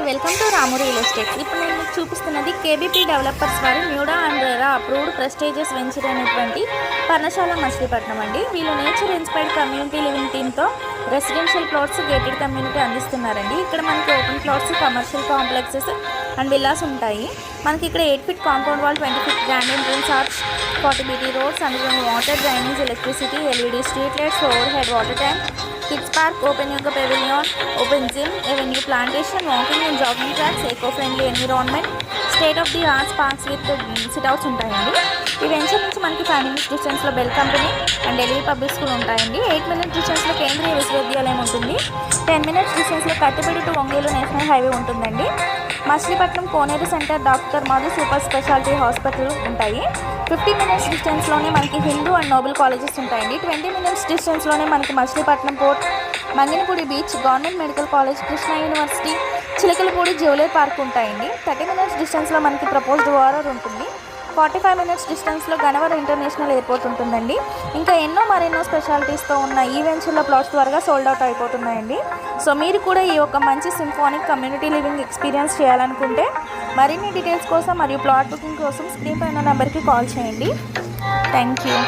Welcome to Ramu real estate. ఇప్పుడు నేను మీకు చూపిస్తున్నది కేబీపీ డెవలపర్స్ వారి NUDA and RERA approved prestigious venture అనేటువంటి పర్ణశాల మచిలీపట్నం అండి. వీళ్ళు నేచర్ ఇన్స్పైర్డ్ కమ్యూనిటీ లివింగ్ థీమ్తో రెసిడెన్షియల్ ప్లాట్స్ గేటెడ్ కమ్యూనిటీ అందిస్తున్నారండి. ఇక్కడ మనకి open plots, commercial complexes and villas ఉంటాయి. మనకి ఇక్కడ 8 feet compound wall, 20 feet grand entrance arch, 40 BT roads, underground water, drainage, electricity, LED street lights, overhead water tank, kids park, open yoga pavilion, open gym, avenue plantation, walking and jogging tracks, eco-friendly environment, state of the art parks with sit outs ఉంటాయండి. ఈ venture నుంచి మనకి 5 minutes డిస్టెన్స్లో bell company and Delhi public school ఉంటాయండి. 8 minutes డిస్టెన్స్లో కేంద్రీయ విశ్వవిద్యాలయం ఉంటుంది. 10 minutes డిస్టెన్స్లో Kattipeta to Ongole national highway ఉంటుందండి. Machilipatnam Koneru centre doctor Madhu super speciality hospital ఉంటాయి. 50 minutes డిస్టెన్స్లోనే మనకి హిందూ అండ్ నోబెల్ కాలేజెస్ ఉంటాయండి. 20 minutes డిస్టెన్స్లోనే మనకి Machilipatnam port, Manginapudi beach, government medical college, Krishna university, Chilakalapudi jewellery park ఉంటాయండి. 30 minutes డిస్టెన్స్లో మనకి ప్రపోజ్డ్ వారర్ ఉంటుంది. 45 minutes డిస్టెన్స్లో గన్నవరం ఇంటర్నేషనల్ ఎయిర్పోర్ట్ ఉంటుందండి. ఇంకా మరెన్నో స్పెషాలిటీస్తో ఉన్న ఈ వెంచర్లో ప్లాట్స్ త్వరగా సోల్డ్ అవుట్ అయిపోతున్నాయండి. సో మీరు కూడా ఈ ఒక మంచి సింఫోనిక్ కమ్యూనిటీ లివింగ్ ఎక్స్పీరియన్స్ చేయాలనుకుంటే మరిన్ని డీటెయిల్స్ కోసం మరియు ప్లాట్ బుకింగ్ కోసం స్క్రీన్ పైన నెంబర్కి కాల్ చేయండి. Thank you.